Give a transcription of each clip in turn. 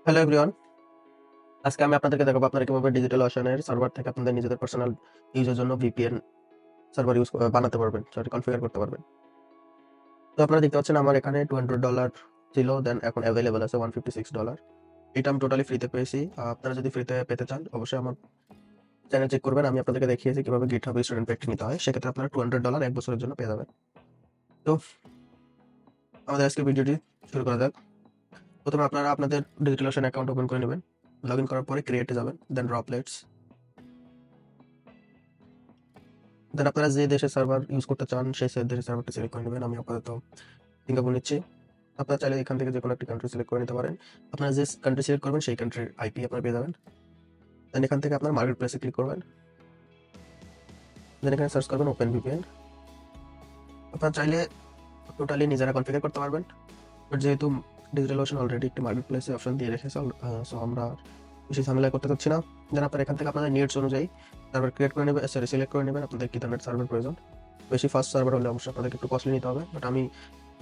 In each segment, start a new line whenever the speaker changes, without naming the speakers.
Hello everyone, আজকে আমি আপনাদেরকে দেখাবো আপনারা কিভাবে DigitalOcean এর সার্ভার থেকে আপনাদের নিজেদের পার্সোনাল ইউজের জন্য VPN সার্ভার বানাতে পারবেন, সরি কনফিগার করতে পারবেন। তো আপনারা দেখতে পাচ্ছেন আমার এখানে $200 ছিল, দেন এখন অ্যাভেলেবল আছে $156। এটা আমি টোটালি ফ্রিতে পেয়েছি। আপনারা যদি ফ্রিতে পেতে চান অবশ্যই আমার চ্যানেল চেক করবেন। আমি আপনাদেরকে দেখিয়েছি কিভাবে GitHub স্টুডেন্ট প্যাক নিতে হয়। সেক্ষেত্রে আপনারা $200 এক বছরের জন্য পেয়ে যাবেন। তো আমাদের আজকে ভিডিওটি শুরু করা যাক। প্রথমে আপনারা আপনাদের DigitalOcean অ্যাকাউন্ট ওপেন করে নেবেন। লগ ইন করার পরে ক্রিয়েটে যাবেন, দেন ড্রপলেটস, দেন আপনারা যে দেশের সার্ভার ইউজ করতে চান সেই দেশের সার্ভারটা সিলেক্ট করে নেবেন। আমি আপাতত সিঙ্গাপুর নিচ্ছি। আপনারা চাইলে এখান থেকে যে কোনো একটি কান্ট্রি সিলেক্ট করে নিতে পারেন। আপনারা যে কান্ট্রি সিলেক্ট করবেন সেই কান্ট্রির আইপি আপনারা পেয়ে যাবেন। দেন এখান থেকে আপনার মার্কেট প্লেসে ক্লিক করবেন। দেন এখানে সার্চ করবেন ওপেন ভিপিএন। আপনারা চাইলে টোটালি নিজেরা কনফিগার করতে পারবেন, বাট যেহেতু DigitalOcean অলরেডি একটি মার্কেট প্লেসে অপশন দিয়ে রেখেছে, সো আমরা বেশি ঝামেলা করতে চাচ্ছি না। দেন আপনারা এখান থেকে আপনাদের নিডস অনুযায়ী সার্ভার ক্রিয়েট করে নেবেন, সরি সিলেক্ট করে নেবেন আপনাদের কি ধরনের সার্ভার প্রয়োজন। বেশি ফাস্ট সার্ভার হলে অবশ্যই আপনাদেরকে একটু কস্টলি নিতে হবে, বাট আমি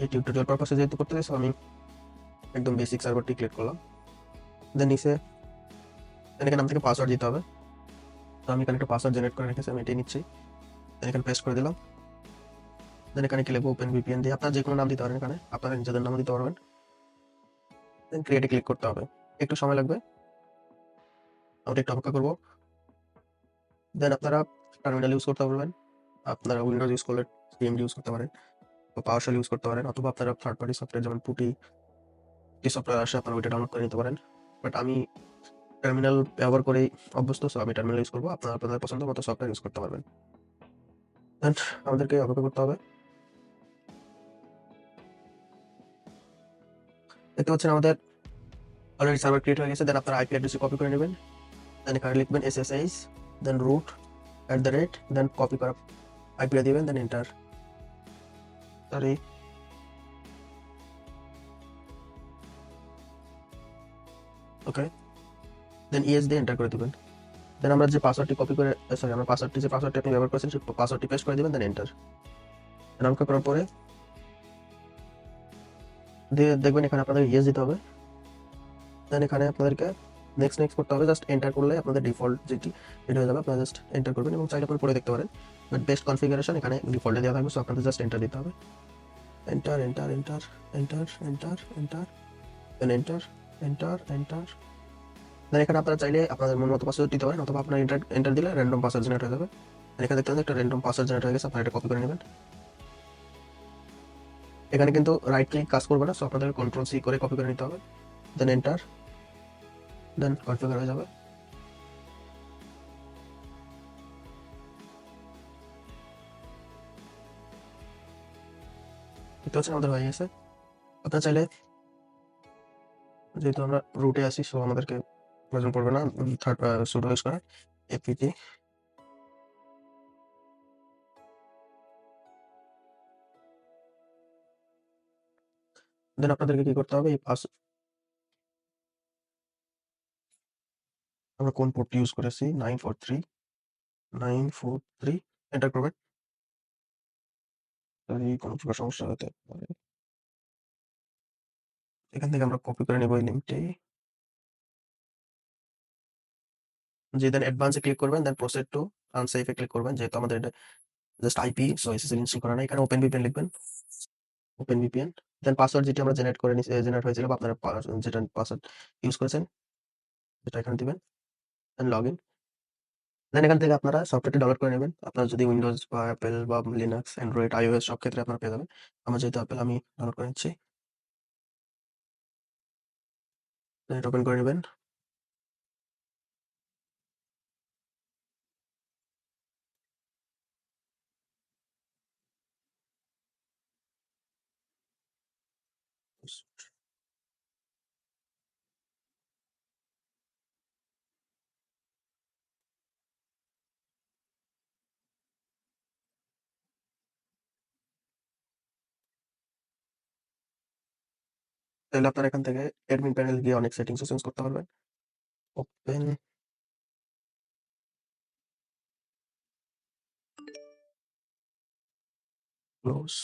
এই টিউটোরিয়াল পারপাসে যেহেতু করতে চাইছি আমি একদম বেসিক সার্ভারটি ক্রিয়েট করলাম। দেন নিচে এখানে নাম থেকে পাসওয়ার্ড দিতে হবে। তো আমি এখানে একটা পাসওয়ার্ড জেনারেট করে রেখেছি, আমি এটাই নিচ্ছি। দেন এখানে পেস্ট করে দিলাম। দেন এখানে কি লিখবো ওপেন ভিপিএন দিয়ে আপনারা যে কোনো নাম দিতে পারেন, এখানে আপনারা নিজেদের নাম দিতে পারবেন। দেন ক্রিয়েটে ক্লিক করতে হবে, একটু সময় লাগবে, আমরা একটু অপেক্ষা করবো। দেন আপনারা টার্মিনাল ইউজ করতে পারবেন। আপনারা উইন্ডোজ ইউজ করলে সিএমডি ইউজ করতে পারেন, বা পাওয়ারশেল ইউজ করতে পারেন, অথবা আপনারা থার্ড পার্টি সফটওয়্যার যেমন পুটি যে সফটওয়্যার আসে আপনারা ওইটা ডাউনলোড করে নিতে পারেন। বাট আমি টার্মিনাল ব্যবহার করেই অভ্যস্ত, সো আমি টার্মিনাল ইউজ করবো। আপনারা আপনাদের পছন্দ মতো সফটওয়্যার ইউজ করতে পারবেন। দেন আমাদেরকে অপেক্ষা করতে হবে। দেখতে পাচ্ছেন আমাদের অলরেডি সার্ভার ক্রিয়েট হয়ে গেছে। দেন আপনারা আইপি অ্যাড্রেসে কপি করে নেবেন। দেন এখানে লিখবেন SSH, দেন রুট @ দেন কপি করা আইপিটা দিবেন, দেন এন্টার। সরি, ওকে, দেন ইএস দিয়ে এন্টার করে দিবেন। দেন আমরা যে পাসওয়ার্ডটি কপি করে, সরি আমরা পাসওয়ার্ডটি যে পাসওয়ার্ডটি আপনি ব্যবহার করেছেন সেই পাসওয়ার্ডটি পেস্ট করে দিবেন, দেন এন্টার। দেন অপেক্ষা করার পরে দিয়ে দেখবেন এখানে আপনাদের ইএস দিতে হবে। দেন এখানে আপনাদেরকে নেক্সট নেক্সট করতে হবে। জাস্ট এন্টার করলে আপনাদের ডিফল্ট যেটি এটা হয়ে যাবে। আপনারা জাস্ট এন্টার করবেন এবং চাইলে আপনারা পরে দেখতে পারেন, বাট বেস্ট কনফিগারেশন এখানে ডিফল্টে দেওয়া থাকবে, সো আপনাদের জাস্ট এন্টার দিতে হবে। Enter enter enter enter enter enter then enter enter enter. Then এখানে আপনারা চাইলে আপনাদের মন মতো পাসওয়ার্ড দিতে পারেন, অথবা আপনার এন্টার এন্টার দিলে র্যান্ডম পাসওয়ার্ড জেনারেট হয়ে যাবে। এখানে দেখতে পাচ্ছেন একটা র্যান্ডম পাসওয়ার্ড জেনারেট হয়ে গেছে, আপনারা এটা কপি করে নেবেন। এখানে কিন্তু রাইট ক্লিক কাজ করবে না, সো আপনাদের কন্ট্রোল সি করে কপি করে নিতে হবে। দেন এন্টার, দেন কনফিগার হয়ে যাবে। দেখতে পাচ্ছেন আমাদের হয়ে গেছে। আপনারা চাইলে, যেহেতু আমরা রুটে আছি, সো আমাদেরকে প্রয়োজন পড়বে না থার্ড সুডো ইউজ করার। এপিটি দেন আপনাদেরকে কি করতে হবে, এই পাস আমরা কোন পোর্টটি ইউজ করেছি 943 এন্টার করবেন। যদি কোনো প্রকার সমস্যা হতে পারে, এখান থেকে আমরা কপি করে নেব এই লিঙ্কটি। যে দেন অ্যাডভান্সে ক্লিক করবেন, দেন প্রসিড টু আনসেফে ক্লিক করবেন। যেহেতু আমাদের এটা just IP, so SSL install করা নাই। এখানে ওপেন ভিপিএন লিখবেন, ওপেন ভিপিএন। দেন পাসওয়ার্ড যেটি আমরা জেনারেট করে জেনারেট হয়েছিল, বা আপনারা যেটা পাসওয়ার্ড ইউজ করেছেন সেটা এখানে দিবেন, দেন লগ ইন। দেন এখান থেকে আপনারা সফটওয়্যারটি ডাউনলোড করে নেবেন। আপনার যদি উইন্ডোজ বা অ্যাপেল বা লিনাক্স, অ্যান্ড্রয়েড, আইওএস সব ক্ষেত্রে আপনারা পেয়ে যাবেন। আমার যেহেতু অ্যাপেল, আমি ডাউনলোড করে নিচ্ছি। দেন এটা ওপেন করে নেবেন। তাহলে আপনারা এখান থেকে অ্যাডমিন প্যানেল গিয়ে অনেক সেটিংসও চেঞ্জ করতে পারবেন। Open, close,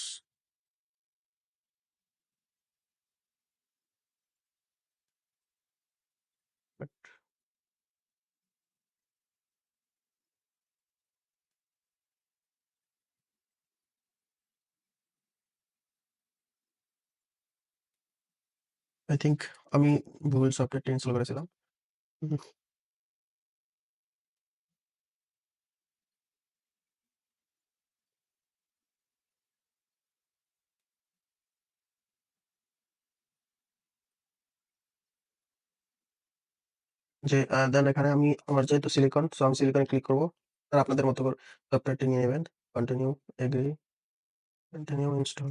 but I think আমি ভুল সফটওয়্যারটা ইনস্টল করেছিলাম। হুম, যে দেন এখানে আমি আমার যেহেতু সিলিকন, সো আমি সিলিকনে ক্লিক করব। আর আপনাদের মতো করে সফটওয়্যারটি নিয়ে নেবেন। Continue, agree, continue, install.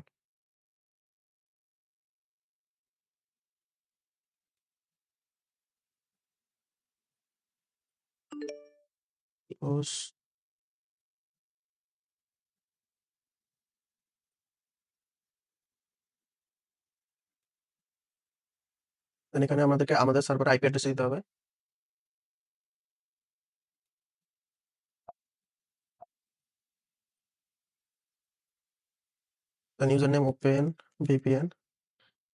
Close. Then এখানে আমাদেরকে আমাদের সার্ভার আইপি অ্যাড্রেস দিতে হবে। Then user name open VPN,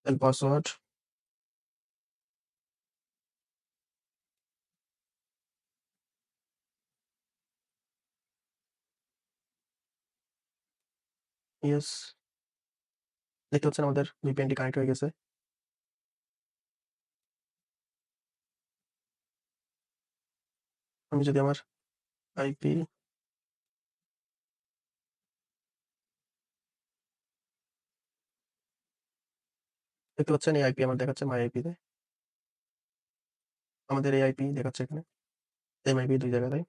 then password. Yes, দেখতে পাচ্ছেন আমাদের ভিপিএনটি কানেক্ট হয়ে গেছে। আমি যদি আমার আইপি দেখতে পাচ্ছেন, এই আইপি আমার দেখাচ্ছে মাই আইপিতে। আমাদের এই আইপি দেখাচ্ছে এখানে, সেম আইপি 2 জায়গায়।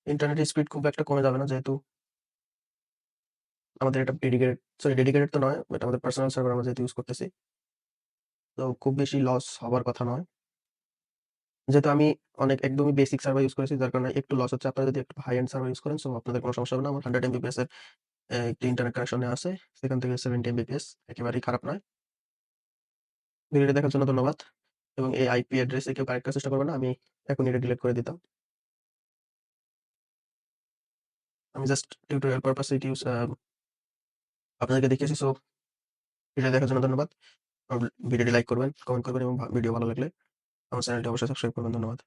ইন্টারনেটের স্পিড খুব একটা কমে যাবে না, যেহেতু আমাদের এটা ডেডিকেটেড তো নয়, বাট আমাদের পার্সোনাল সার্ভার আমরা যেহেতু ইউজ করতেছি, তো খুব বেশি লস হবার কথা নয়। যেহেতু আমি অনেক একদমই বেসিক সার্ভার ইউজ করেছি, যার কারণে একটু লস হচ্ছে। আপনারা যদি একটু হাই এন্ড সার্ভার ইউজ করেন, সো আপনাদের কোনো সমস্যা হবে না। আমার 100 এমবিপিএস এর একটি ইন্টারনেট কানেকশনে আছে, সেখান থেকে 70 এমবিপিএস, একেবারেই খারাপ নয়। ভিডিওটি দেখার জন্য ধন্যবাদ। এবং এই আইপি অ্যাড্রেসে কেউ কানেক্ট করার চেষ্টা করবে না, আমি এখনই এটা ডিলিট করে দিতাম। আমি জাস্ট টিউটোরিয়াল পারপাসে এটি আপনাদেরকে দেখিয়েছি। সো ভিডিও দেখার জন্য ধন্যবাদ। ভিডিওটি লাইক করবেন, কমেন্ট করবেন এবং ভিডিও ভালো লাগলে আমার চ্যানেলটি অবশ্যই সাবস্ক্রাইব করবেন। ধন্যবাদ।